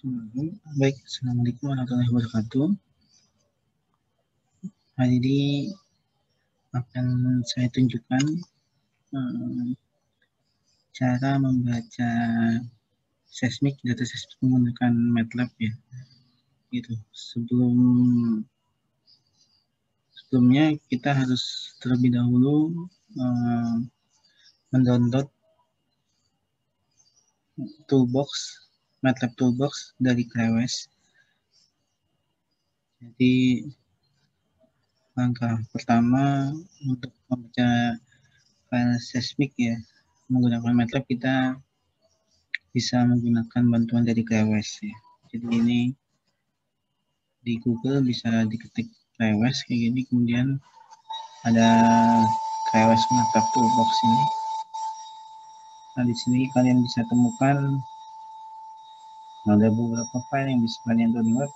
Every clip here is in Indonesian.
Baik, Assalamualaikum warahmatullahi wabarakatuh. Hari ini akan saya tunjukkan cara membaca seismik, data seismik menggunakan MATLAB ya. Gitu. Sebelumnya kita harus terlebih dahulu mendownload toolbox, MATLAB toolbox dari CLAWES. Jadi langkah pertama untuk membaca file seismik ya menggunakan MATLAB, kita bisa menggunakan bantuan dari CLAWES ya. Jadi ini di Google bisa diketik CLAWES kayak gini, kemudian ada CLAWES MATLAB Toolbox ini. Nah di sini kalian bisa temukan ada beberapa file yang bisa kalian download.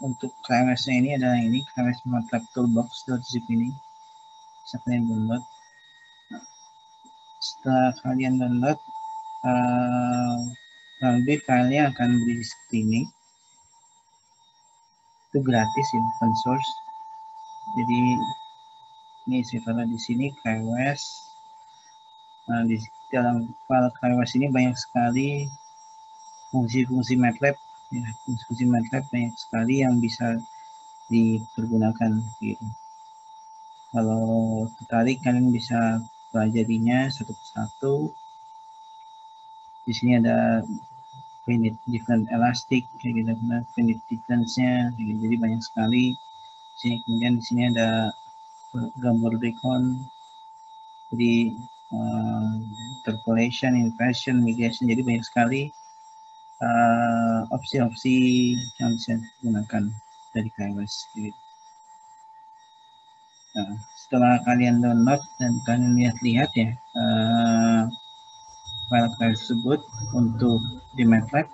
Untuk CLAWES-nya ini adalah ini CLAWES MATLAB Toolbox.zip ini bisa kalian download. Setelah kalian download, nanti filenya akan berisi seperti ini. Itu gratis ya, open source. Jadi ini saya taruh di sini CLAWES. Nah, di dalam file CLAWES ini banyak sekali fungsi-fungsi MATLAB ya, fungsi-fungsi MATLAB banyak sekali yang bisa dipergunakan gitu. Kalau tertarik kalian bisa pelajarinya satu persatu. Di sini ada finite different elastic kayak gitu, finite difference-nya gitu. Jadi banyak sekali. Kemudian di sini ada gambar recon. Jadi interpolation, inversion, migration, jadi banyak sekali opsi-opsi yang bisa digunakan dari CLAWES. Nah, setelah kalian download dan kalian lihat-lihat ya file tersebut untuk di MATLAB,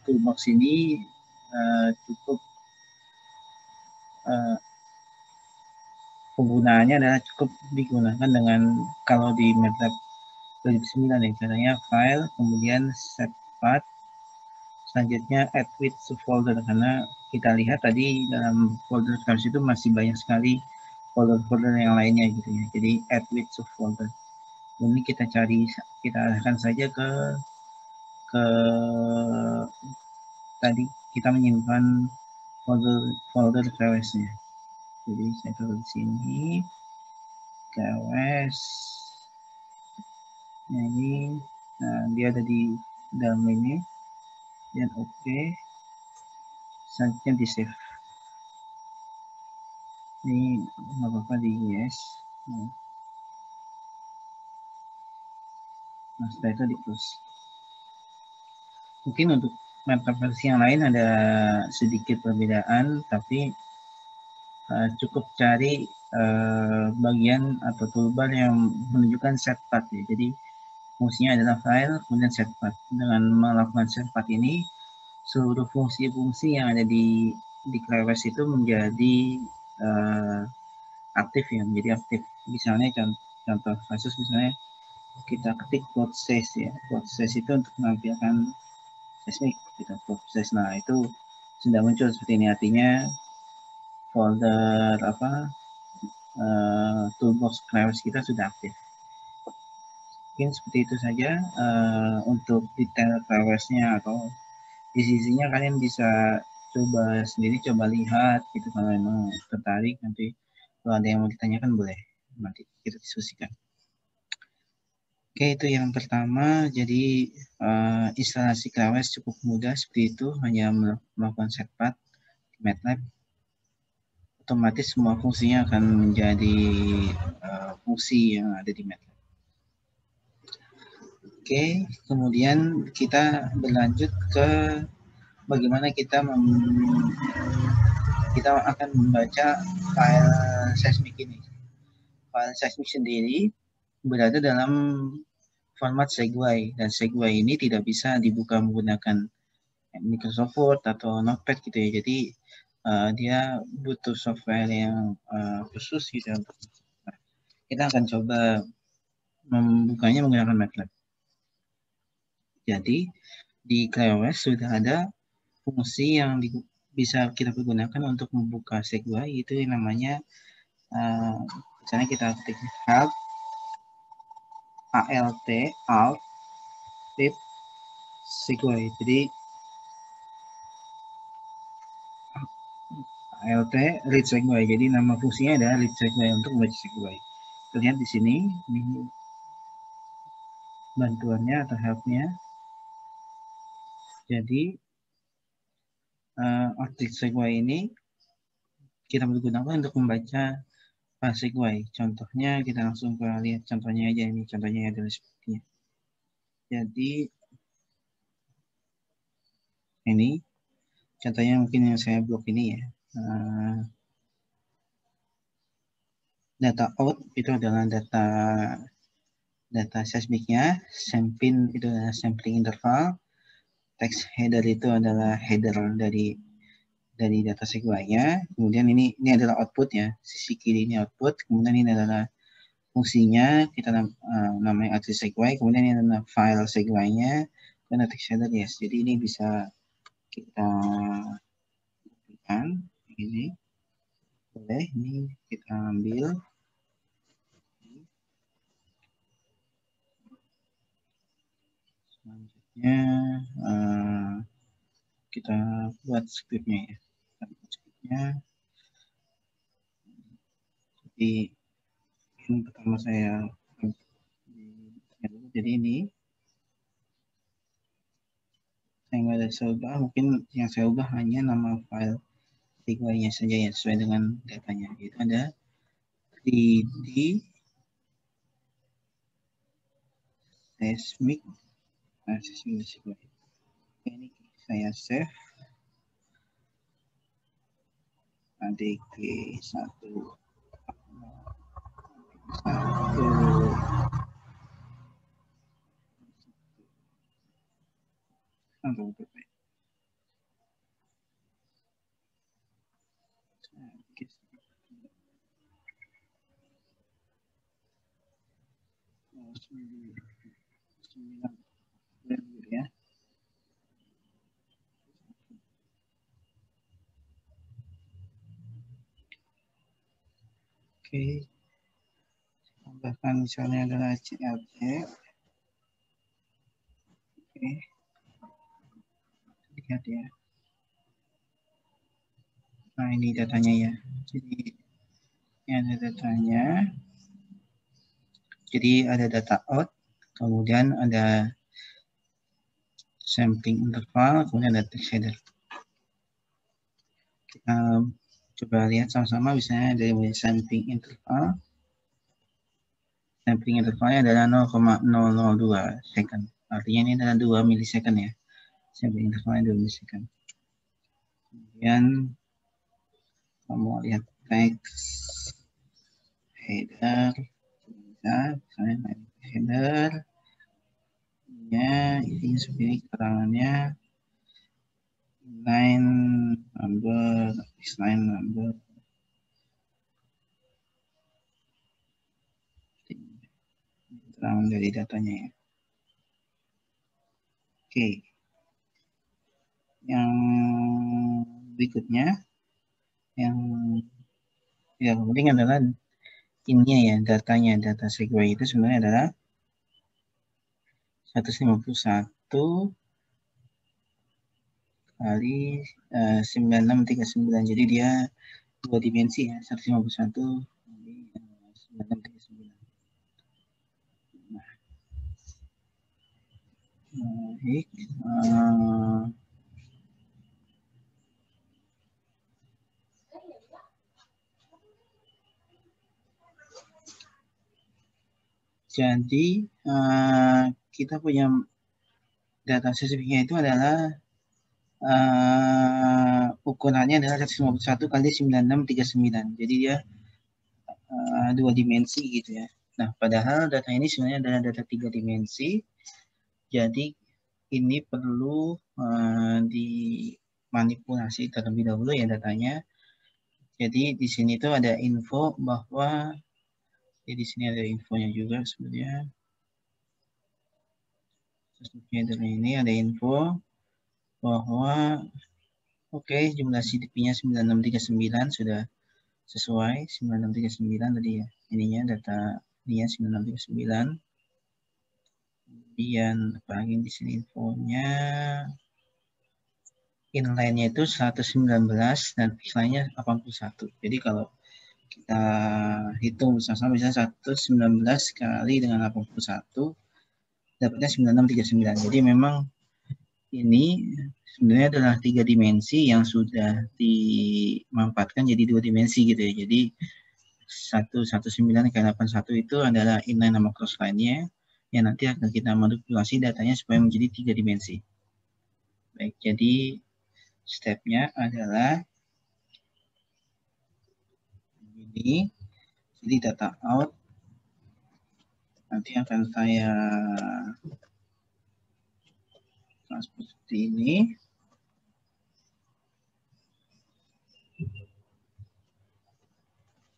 toolbox ini cukup penggunaannya adalah cukup digunakan dengan kalau di MATLAB 2009 ya, caranya file, kemudian set path, selanjutnya add with folder, karena kita lihat tadi dalam folder CLAWES itu masih banyak sekali folder-folder yang lainnya gitu ya. Jadi add with folder. Ini kita arahkan saja ke tadi kita menyimpan folder CLAWES-nya. Jadi saya taruh di sini CLAWES. Nah, ini dia ada di dalam ini. Dan oke. Selanjutnya di save. Ini nggak apa-apa di yes. Nah, setelah itu di close. Mungkin untuk MATLAB versi yang lain ada sedikit perbedaan, tapi cukup cari bagian atau toolbar yang menunjukkan set path ya. Jadi fungsinya adalah file kemudian set path. Dengan melakukan set path ini, seluruh fungsi-fungsi yang ada di CLAWES itu menjadi aktif ya, menjadi aktif. Misalnya contoh kasus misalnya kita ketik plot size ya, plot size itu untuk menampilkan seismik, kita plot size. Nah itu sudah muncul seperti ini, artinya folder toolbox CLAWES kita sudah aktif. Mungkin seperti itu saja untuk detail CLAWES-nya, atau isi-isinya kalian bisa coba sendiri, coba lihat gitu. Kalau memang tertarik, nanti kalau ada yang mau ditanyakan boleh nanti kita diskusikan. Oke, itu yang pertama. Jadi instalasi CLAWES cukup mudah seperti itu, hanya melakukan set path di MATLAB. Otomatis semua fungsinya akan menjadi fungsi yang ada di MATLAB. Oke, kemudian kita berlanjut ke bagaimana kita akan membaca file seismik ini. File seismik sendiri berada dalam format Segway, dan Segway ini tidak bisa dibuka menggunakan Microsoft Word atau Notepad gitu ya. Jadi dia butuh software yang khusus gitu. Kita akan coba membukanya menggunakan MATLAB. Jadi di ClearOS sudah ada fungsi yang bisa kita gunakan untuk membuka Segway, itu yang namanya misalnya kita ketik help alt tip Segway. Jadi alt read Segway. Jadi nama fungsinya adalah read Segway untuk membaca Segway. Lihat di sini ini bantuannya atau helpnya. Jadi objek Segway ini kita gunakan untuk membaca Segway. Contohnya kita langsung ke lihat contohnya aja, ini contohnya adalah seperti ini. Jadi ini contohnya mungkin yang saya blok ini ya. Data out itu adalah data seismiknya, sampling itu adalah sampling interval, text header itu adalah header dari data Segway-nya. Kemudian ini adalah output ya, sisi kiri ini output, kemudian ini adalah fungsinya, kita namanya arti Segway, kemudian ini adalah file Segway-nya, dan text header yes. Jadi ini bisa kita berikan ini, boleh ini kita ambil. Selanjutnya kita buat scriptnya ya. Jadi ini pertama saya jadi ini saya nggak ada saya ubah, mungkin yang saya ubah hanya nama file Segway-nya saja ya, sesuai dengan datanya. Itu ada 3D seismic Segway. Ini saya save ADG1 ya. Oke, tambahkan misalnya adalah CLC. Oke, lihat ya. Nah ini datanya ya. Jadi ini ada datanya. Jadi ada data out, kemudian ada sampling interval, kemudian ada text header. Kita coba lihat sama-sama, misalnya dari sampling interval. Sampling intervalnya adalah 0,002 second. Artinya ini adalah 2 milisecond ya. Sampling intervalnya 2 milisecond. Kemudian kamu lihat text header, misalnya header, ya ini seperti keterangannya, line number, keterangan dari datanya ya. Oke, yang berikutnya yang penting adalah ininya ya, datanya, data Segway itu sebenarnya adalah 151 kali 9639. Jadi dia 2 dimensi ya, 151 kali 9639. Nah, baik. Jadi kita punya data seismiknya itu adalah ukurannya adalah 151 kali 9639. Jadi dia 2 dimensi gitu ya. Nah, padahal data ini sebenarnya adalah data 3 dimensi. Jadi ini perlu dimanipulasi terlebih dahulu ya datanya. Jadi di sini tuh ada info bahwa di sini ada infonya juga sebenarnya. Ini ada info bahwa oke, jumlah CDP-nya 9639 sudah sesuai 9639 tadi ya. Ininya data ininya 9639. Kemudian lagi di sini infonya inline-nya itu 119 dan baseline-nya 81. Jadi kalau kita hitung sama-sama bisa 119 kali dengan 81 dapatnya 9639. Jadi memang ini sebenarnya adalah 3 dimensi yang sudah dimanfaatkan jadi 2 dimensi gitu ya. Jadi 119 kali 81 itu adalah inline sama crossline-nya yang nanti akan kita manipulasi datanya supaya menjadi 3 dimensi. Baik, jadi stepnya adalah ini. Jadi data out nanti akan saya transport seperti ini.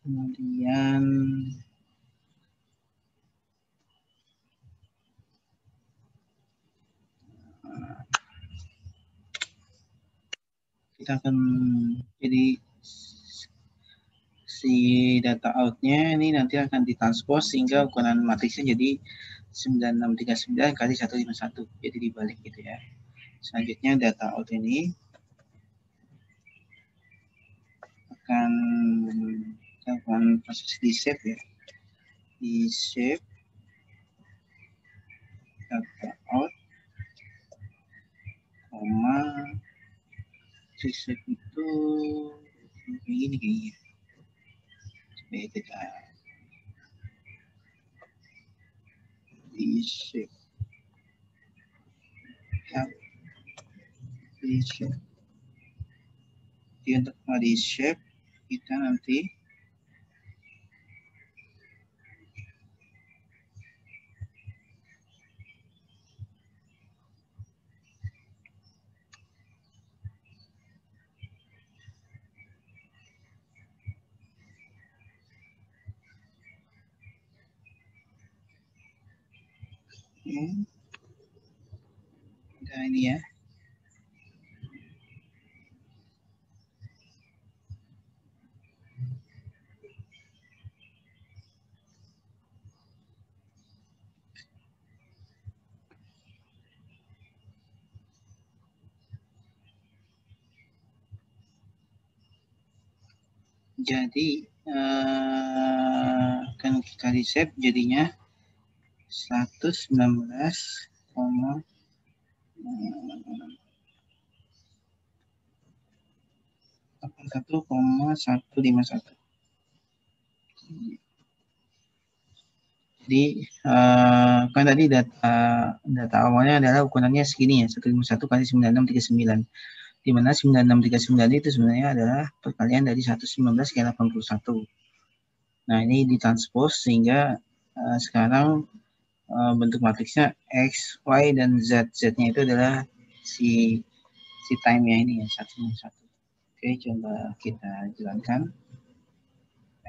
Kemudian kita akan jadi si data outnya ini nanti akan ditranspose sehingga ukuran matriksnya jadi 9639 kali 151. Jadi dibalik gitu ya. Selanjutnya data out ini akan proses di save ya. Di save data out koma di save itu begini kayaknya. Supaya kita di save di save. Jadi untuk di save kita nanti nah ini ya. Jadi akan kita di save jadinya 119,81,151. Jadi kan tadi data awalnya adalah ukurannya segini ya, 151 kali 9639. Di mana 9639 itu sebenarnya adalah perkalian dari 119 kali 81. Nah, ini ditranspose sehingga sekarang bentuk matriksnya X, Y, dan Z. Z-nya itu adalah si time-nya ini ya, 191. Oke, coba kita jalankan.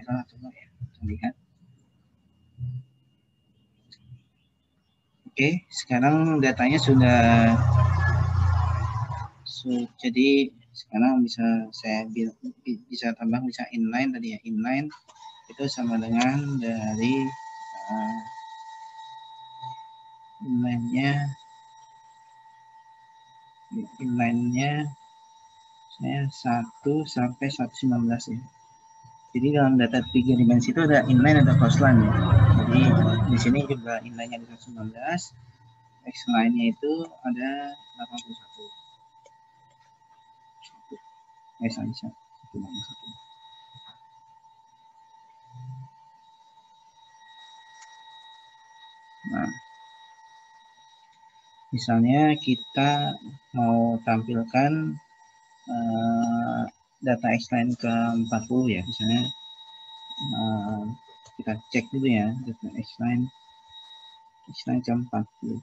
Coba ya, kita lihat. Oke, sekarang datanya sudah jadi sekarang bisa saya bisa tambah bisa inline tadi ya, inline itu sama dengan dari inline-nya saya 1 sampai 119 ya. Jadi dalam data 3 dimensi itu ada inline ada crossline ya. Jadi di sini juga inline-nya ada 119, X-line-nya itu ada 81. X-line-nya 181. Nah, misalnya kita mau tampilkan data X-line ke 40 ya, misalnya kita cek dulu ya data X-line ke 40.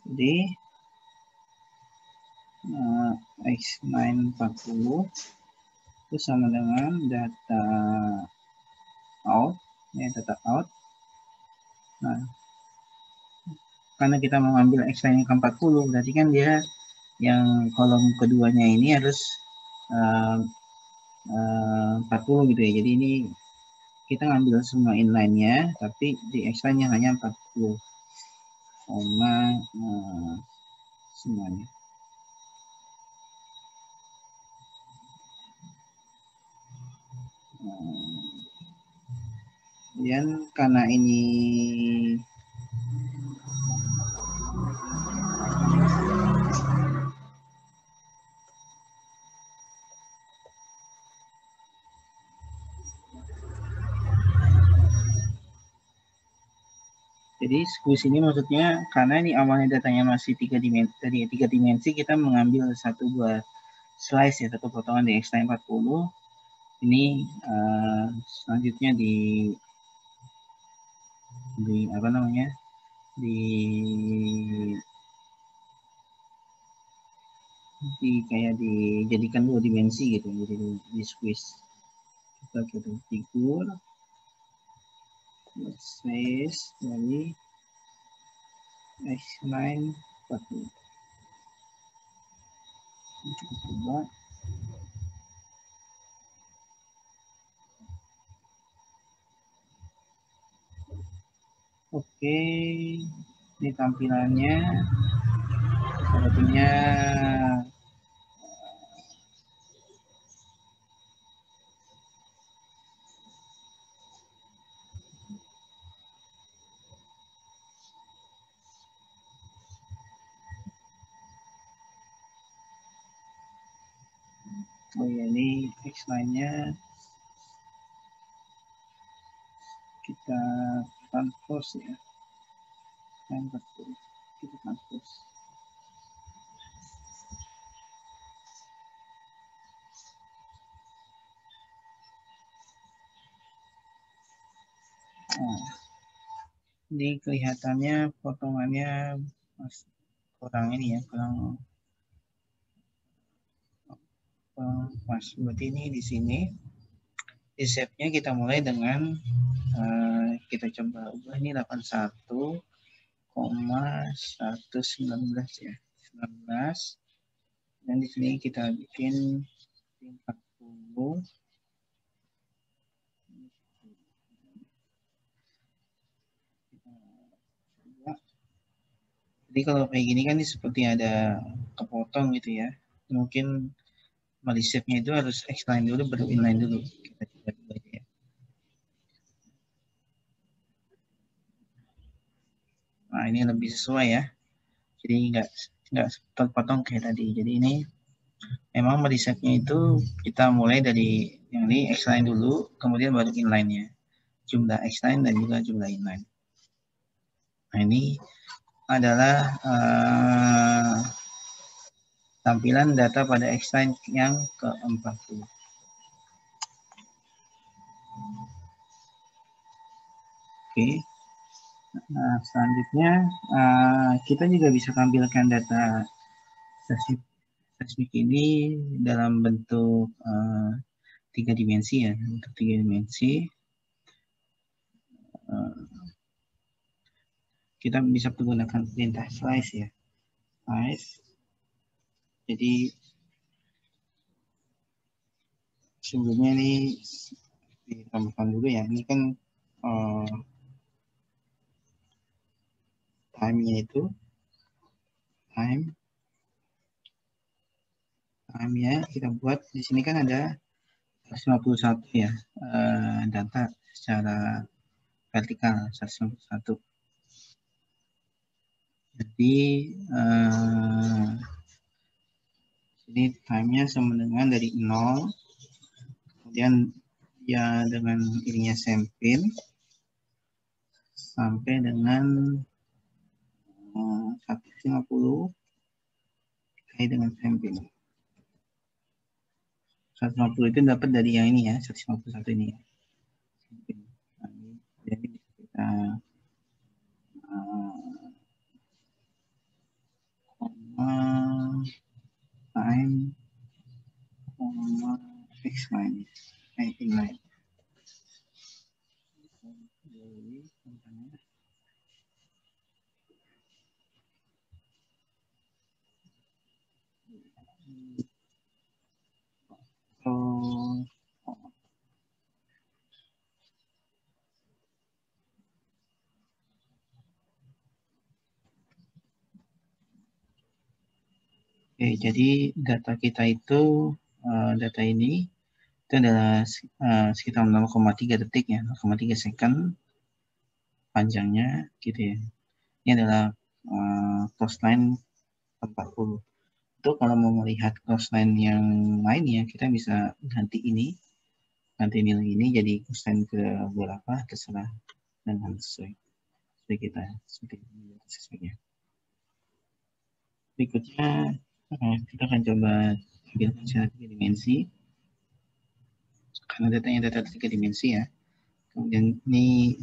Jadi X-line 40 itu sama dengan data out ya, data out. Nah, karena kita mau ambil X line ke 40, berarti kan dia yang kolom keduanya ini harus 40 gitu ya. Jadi ini kita ngambil semua inline-nya, tapi di X line-nya hanya 40 semuanya. Kemudian karena ini jadi squeeze ini maksudnya karena ini awalnya datanya masih 3 dimensi, dari 3 dimensi kita mengambil satu buah slice ya, satu potongan di X line 40. Ini selanjutnya di apa namanya? Kayak dijadikan 2 dimensi gitu, jadi di squeeze. Kita figur space dari X9 40. Kita coba. Oke, ini tampilannya. Sepertinya oh ya, ini X line-nya kita transpose ya. Kita transpose. Nah, ini kelihatannya potongannya kurang ini ya, kurang pas. Berarti ini di sini di shape-nya kita mulai dengan kita coba ubah ini 81,119 ya, 19, dan di sini kita bikin 40. Jadi kalau kayak gini kan ini seperti ada kepotong gitu ya, mungkin body shape-nya itu harus X line dulu baru inline dulu. Kita coba dulu aja ya. Nah ini lebih sesuai ya, jadi nggak terpotong kayak tadi. Jadi ini memang body shape-nya itu kita mulai dari yang ini X line dulu, kemudian baru inline-nya, jumlah X line dan juga jumlah inline. Nah ini adalah tampilan data pada X line yang ke-40. Oke. Nah, selanjutnya kita juga bisa tampilkan data seismik ini dalam bentuk 3 dimensi ya, untuk 3 dimensi. Kita bisa menggunakan perintah slice ya, slice. Jadi sebelumnya ini ditambahkan dulu ya, ini kan time-nya itu time-nya kita buat di sini kan ada 151 ya, data secara vertikal 151. Jadi ini time-nya sama dengan dari 0, kemudian ya dengan ininya sampling sampai dengan 150 dikali dengan sampling. 150 itu dapat dari yang ini ya, 151 ini ya. Jadi kita time X line inline. Oke, jadi data kita itu, data ini itu adalah sekitar 0,3 detik ya, 0,3 second panjangnya gitu ya. Ini adalah close line 40. Itu kalau mau melihat close line yang lainnya, kita bisa ganti ini, ganti nilai ini jadi close line ke berapa, terserah dengan sesuai kita sesuainya. Berikutnya kita akan coba ambilkan secara 3 dimensi, karena datanya data 3 dimensi ya. Kemudian ini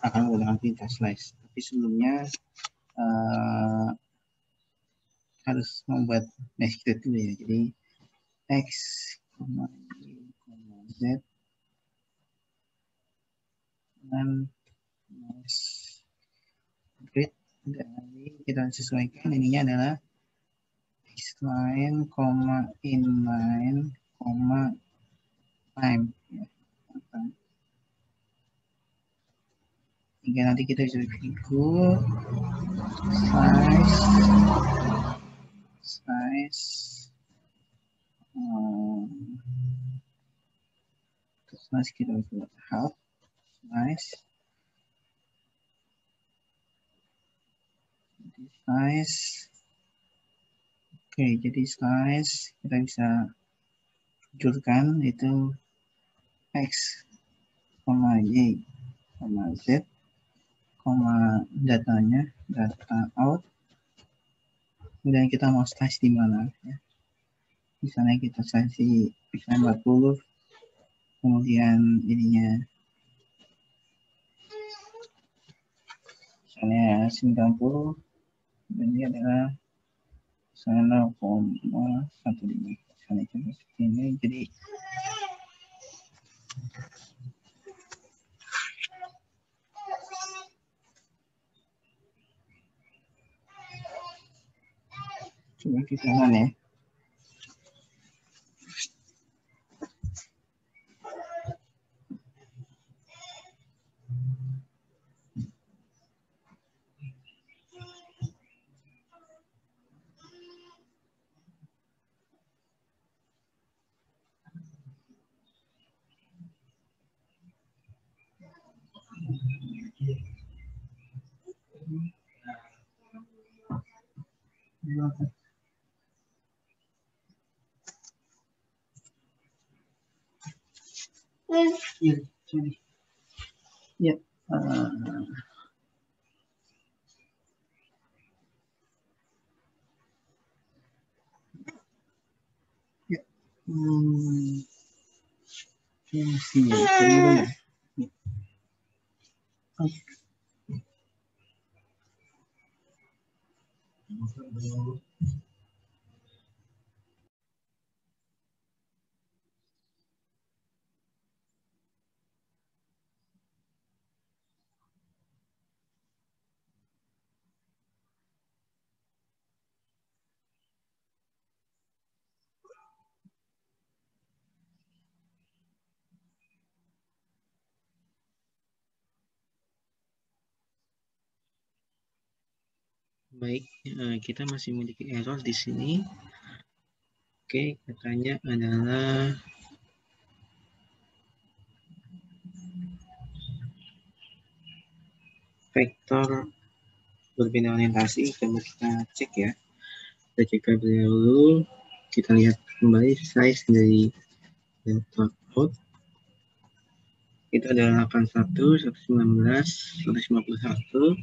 akan menggunakan perintah slice. Tapi sebelumnya harus membuat mesh grid dulu ya. Jadi X, Y, Z dan mesh grid. Dan kita sesuaikan ininya adalah Xline, inline, time. Hingga nanti kita bisa ikut size terus kita buat half size. Oke, jadi size kita bisa jurkan itu X, Y, Z, datanya, data out. Kemudian kita mau size di mana ya. Misalnya kita size di 40, kemudian ininya misalnya 90, dan ini adalah 0,15 misalnya seperti ini. Jadi coba kita run ya. Ya, baik, kita masih memiliki error di sini. Oke, katanya adalah vektor berbeda orientasi. Coba kita cek ya. Kita cek dulu. Kita lihat kembali size dari data out. Itu adalah 81, 119, 151.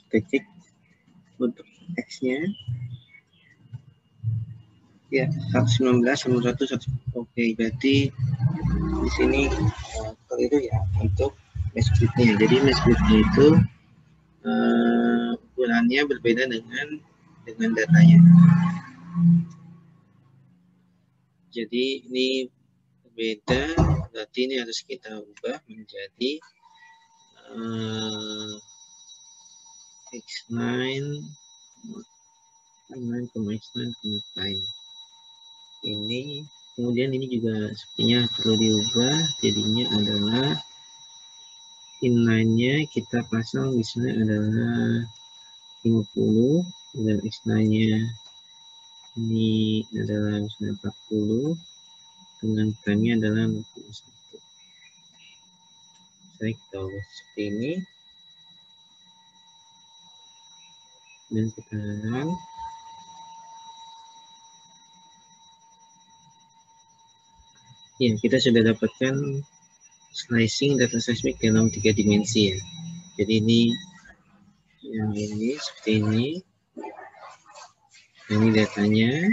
Kita cek untuk X-nya. Ya, 119, 101. Oke, berarti di sini keliru ya untuk mesh grid-nya. Jadi mesh grid-nya itu ukurannya berbeda dengan datanya. Jadi ini berbeda, berarti ini harus kita ubah menjadi X9, time. Ini kemudian ini juga sepertinya perlu diubah, jadinya adalah inline-nya kita pasang misalnya adalah 50 dan X9-nya Ini adalah 40 dengan time-nya adalah 61. Saya kita ubah seperti ini dan kita run. Ya, kita sudah dapatkan slicing data seismik dalam 3 dimensi ya. Jadi ini yang ini seperti ini. Ini datanya.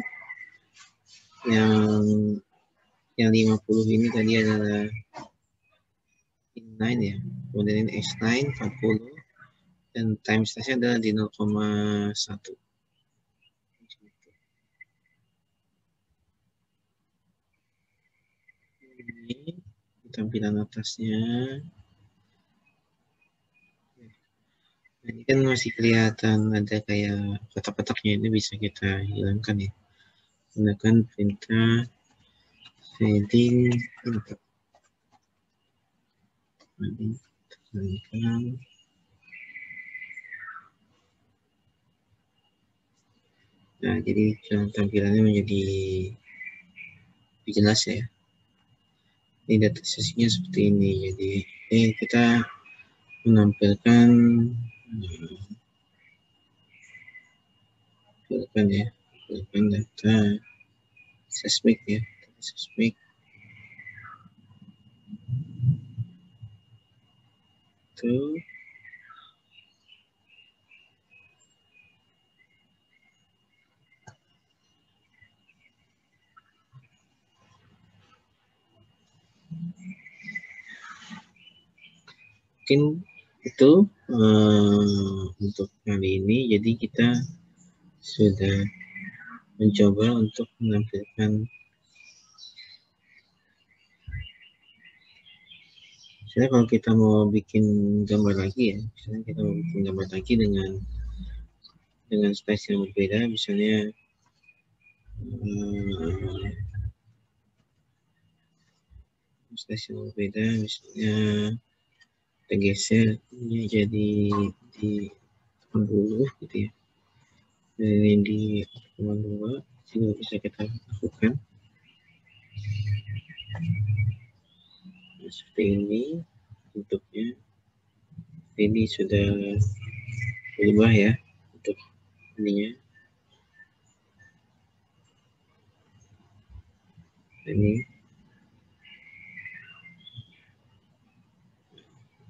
Yang 50 ini tadi adalah inline ya. Kemudian ini X9 40 dan time stage-nya adalah di 0,1. Ini tampilan atasnya. Nah, ini kan masih kelihatan ada kayak kotak-kotaknya, ini bisa kita hilangkan ya. Gunakan perintah shading input. Nah, jadi tampilannya menjadi lebih jelas ya. Ini data sesinya seperti ini. Jadi ini kita menampilkan data seismik ya, seismik itu mungkin itu untuk kali ini. Jadi kita sudah mencoba untuk menampilkan. Misalnya kalau kita mau bikin gambar lagi ya, misalnya kita mau bikin gambar lagi dengan space yang berbeda, misalnya space yang berbeda, misalnya kita geser ini jadi di 80 gitu ya, dan ini di 0,2 juga bisa kita lakukan. Nah, seperti ini bentuknya. Ini sudah berubah ya untuk ininya. Ini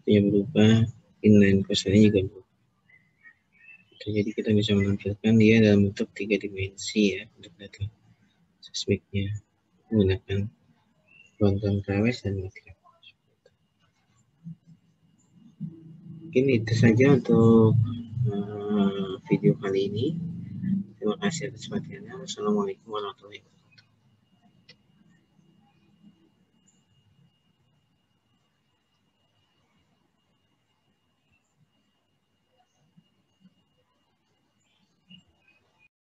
berubah, inline coastnya juga berubah. Jadi kita bisa menampilkan dia dalam bentuk 3 dimensi ya untuk data seismiknya menggunakan bantuan KWS dan Matrix. Mungkin itu saja untuk video kali ini. Terima kasih atas perhatiannya. Wassalamualaikum warahmatullahi wabarakatuh.